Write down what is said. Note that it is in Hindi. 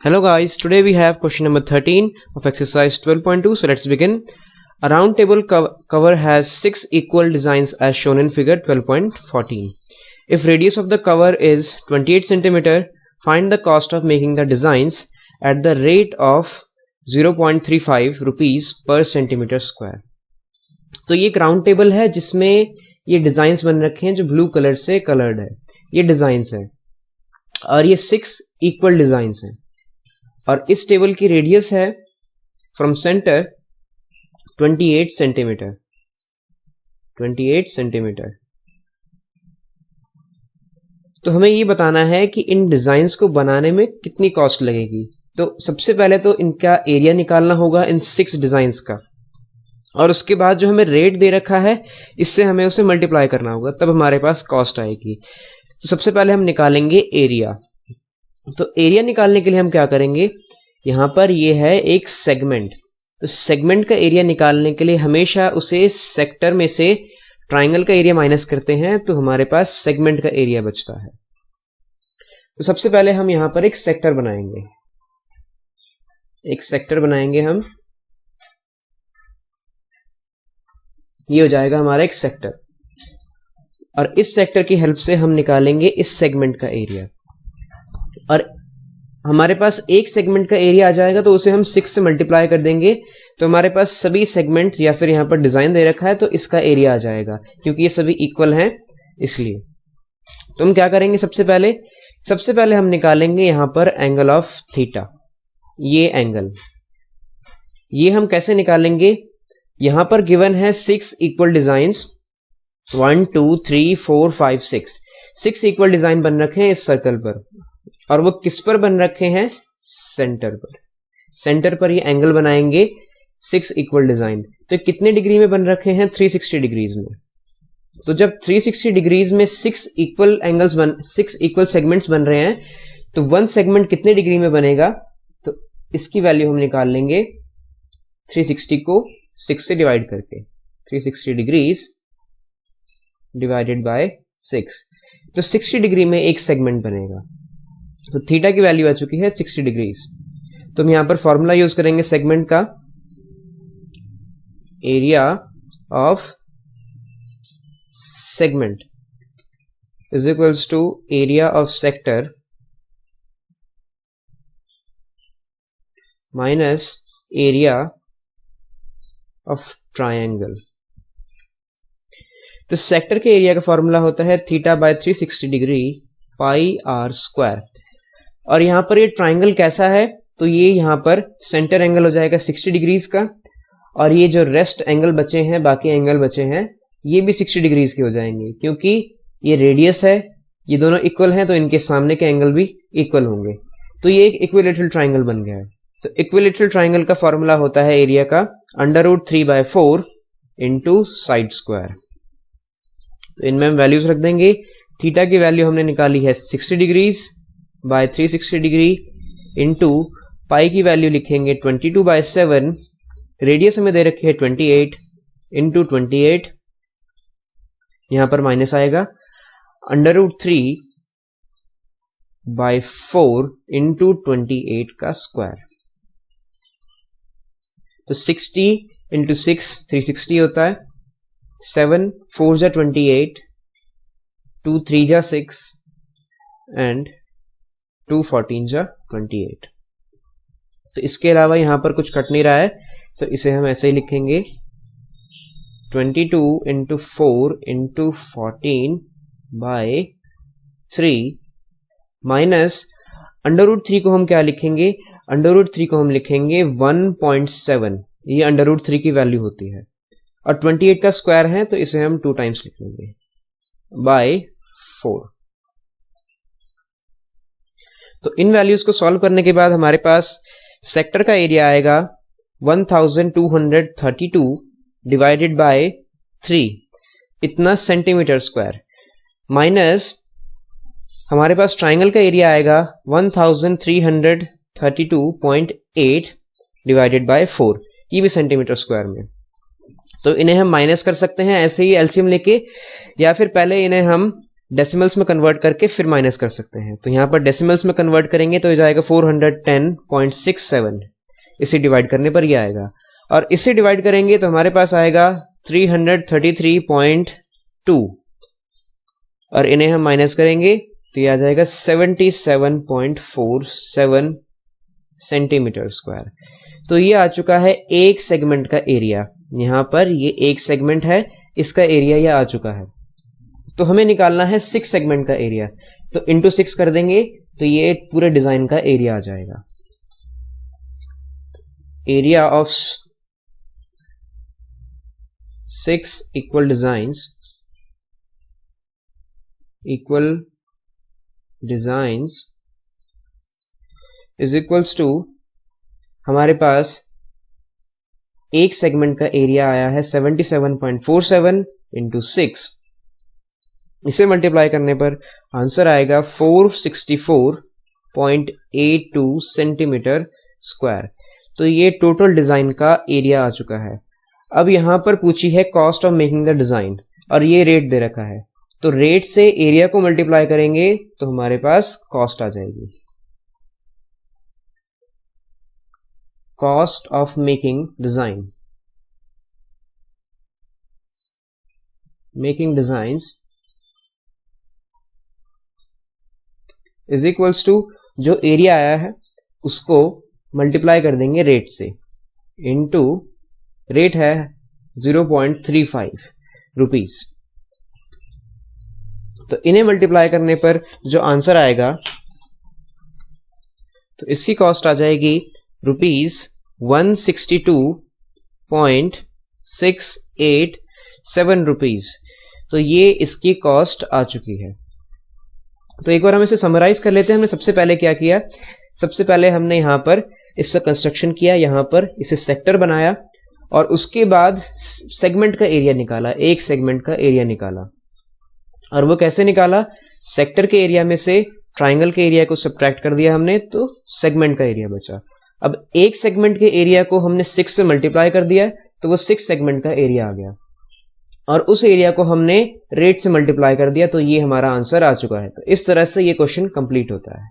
Hello guys, today we have question number 13 of exercise 12.2. So let's begin. A round table cover has 6 equal designs as shown in figure 12.14. If radius of the cover is 28 cm, find the cost of making the designs at the rate of 0.35 rupees per centimeter square. तो ये एक राउंड टेबल है जिसमें ये डिजाइंस बन रखे हैं जो ब्लू कलर से कलर्ड है. ये डिजाइंस है और ये 6 इक्वल डिजाइंस हैं और इस टेबल की रेडियस है फ्रॉम सेंटर 28 सेंटीमीटर. तो हमें ये बताना है कि इन डिजाइन्स को बनाने में कितनी कॉस्ट लगेगी. तो सबसे पहले तो इनका एरिया निकालना होगा इन 6 डिजाइन्स का, और उसके बाद जो हमें रेट दे रखा है इससे हमें उसे मल्टीप्लाई करना होगा, तब हमारे पास कॉस्ट आएगी. तो सबसे पहले हम निकालेंगे एरिया. तो एरिया निकालने के लिए हम क्या करेंगे, यहां पर ये है एक सेगमेंट. तो सेगमेंट का एरिया निकालने के लिए हमेशा उसे सेक्टर में से ट्राइंगल का एरिया माइनस करते हैं, तो हमारे पास सेगमेंट का एरिया बचता है. तो सबसे पहले हम यहां पर एक सेक्टर बनाएंगे. हम ये हो जाएगा हमारा एक सेक्टर, और इस सेक्टर की हेल्प से हम निकालेंगे इस सेगमेंट का एरिया. और हमारे पास एक सेगमेंट का एरिया आ जाएगा तो उसे हम 6 से मल्टीप्लाई कर देंगे, तो हमारे पास सभी सेगमेंट या फिर यहां पर डिजाइन दे रखा है तो इसका एरिया आ जाएगा, क्योंकि ये सभी इक्वल हैं इसलिए. तो हम क्या करेंगे, सबसे पहले हम निकालेंगे यहां पर एंगल ऑफ थीटा. ये एंगल, ये हम कैसे निकालेंगे, यहां पर गिवन है 6 इक्वल डिजाइंस, 1 2 3 4 5 6 इक्वल डिजाइन बन रखे हैं इस सर्कल पर, और वो किस पर बन रखे हैं, सेंटर पर ये एंगल बनाएंगे 6 इक्वल डिजाइन. तो कितने डिग्री में बन रखे हैं, 360 डिग्रीज में. तो जब 360 डिग्रीज में 6 इक्वल सेगमेंट्स बन रहे हैं तो वन सेगमेंट कितने डिग्री में बनेगा, तो इसकी वैल्यू हम निकाल लेंगे 360 को 6 से डिवाइड करके. 360 डिग्रीज डिवाइडेड बाय 6, तो 60 डिग्री में एक सेगमेंट बनेगा. तो थीटा की वैल्यू आ चुकी है 60 डिग्रीज. तो हम यहां पर फॉर्मूला यूज करेंगे सेगमेंट का, area of segment is equals to area of sector minus area of triangle. तो सेक्टर के एरिया का फॉर्मूला होता है theta by 360 degree pi R square. और यहां पर ये ट्राइंगल कैसा है, तो ये यहां पर सेंटर एंगल हो जाएगा 60 डिग्रीज का, और ये जो रेस्ट एंगल बचे हैं, बाकी एंगल बचे हैं, ये भी 60 डिग्रीज के हो जाएंगे, क्योंकि ये रेडियस है, ये दोनों इक्वल हैं तो इनके सामने के एंगल भी इक्वल होंगे. तो ये एक इक्विलैटरल ट्राइंगल बन गया है. तो इक्विलैटरल ट्राइंगल का फॉर्मूला होता है एरिया का √3/4 इंटू साइड स्क्वायर. तो इनमें हम वैल्यूज रख देंगे. थीटा की वैल्यू हमने निकाली है 60 degrees by 360 degree into pi की वैल्यू लिखेंगे 22/7, रेडियस हमें दे रखी है 28 इंटू 28, यहां पर माइनस आएगा, √3/4 इंटू 28 का स्क्वायर. तो 60 इंटू 6 360 होता है, 7 4 जा 28, 2 3 जा 6 एंड 2 14 जा 28. तो इसके अलावा यहां पर कुछ कट नहीं रहा है, तो इसे हम ऐसे ही लिखेंगे 22 इंटू 4 इंटू 14/3 माइनस √3 को हम क्या लिखेंगे, √3 को हम लिखेंगे 1.7. ये √3 की वैल्यू होती है, और 28 का स्क्वायर है तो इसे हम 2 टाइम्स लिख लेंगे बाय 4. तो इन वैल्यूज को सॉल्व करने के बाद हमारे पास सेक्टर का एरिया आएगा 1232 डिवाइडेड बाय 3, इतना सेंटीमीटर स्क्वायर, माइनस हमारे पास ट्राइंगल का एरिया आएगा 1332.8 डिवाइडेड बाय 4, ये भी सेंटीमीटर स्क्वायर में. तो इन्हें हम माइनस कर सकते हैं ऐसे ही एलसीएम लेके, या फिर पहले इन्हें हम डेसिमल्स में कन्वर्ट करके फिर माइनस कर सकते हैं। तो यहाँ पर डेसिमल्स में कन्वर्ट करेंगे तो ये जाएगा 410.67, इसे डिवाइड करने पर ये आएगा, और इसे डिवाइड करेंगे तो हमारे पास आएगा 333.2, और इन्हें हम माइनस करेंगे तो ये आ जाएगा 77.47 सेंटीमीटर स्क्वायर। तो ये आ चुका है एक सेगमेंट का एरिया। यहाँ पर ये एक सेगमेंट है, इसका एरिया ये आ चुका है। तो हमें निकालना है 6 सेगमेंट का एरिया, तो इंटू 6 कर देंगे तो ये पूरे डिजाइन का एरिया आ जाएगा। Area of 6 equal designs is equals to, हमारे पास एक सेगमेंट का एरिया आया है 77.47 इंटू 6, इसे मल्टीप्लाई करने पर आंसर आएगा 464.82 सेंटीमीटर स्क्वायर। तो ये टोटल डिजाइन का एरिया आ चुका है। अब यहां पर पूछी है cost of making the design, और ये रेट दे रखा है, तो रेट से एरिया को मल्टीप्लाई करेंगे तो हमारे पास कॉस्ट आ जाएगी। Cost of making designs is equals to, जो एरिया आया है उसको मल्टीप्लाई कर देंगे रेट से, इनटू रेट है 0.35 रुपीज। तो इन्हें मल्टीप्लाई करने पर जो आंसर आएगा, तो इसकी कॉस्ट आ जाएगी ₹162.687 रुपीज। तो ये इसकी कॉस्ट आ चुकी है। तो एक बार हम इसे समराइज कर लेते हैं। हमने सबसे पहले क्या किया, सबसे पहले हमने यहाँ पर इसका कंस्ट्रक्शन किया, यहाँ पर इसे सेक्टर बनाया, और उसके बाद सेगमेंट का एरिया निकाला, एक सेगमेंट का एरिया निकाला। और वो कैसे निकाला, सेक्टर के एरिया में से ट्राइंगल के एरिया को सब्ट्रैक्ट कर दिया हमने, तो सेगमेंट का एरिया बचा। अब एक सेगमेंट के एरिया को हमने 6 से मल्टीप्लाई कर दिया, तो वो 6 सेगमेंट का एरिया आ गया, और उस एरिया को हमने रेट से मल्टीप्लाई कर दिया, तो ये हमारा आंसर आ चुका है। तो इस तरह से ये क्वेश्चन कंप्लीट होता है।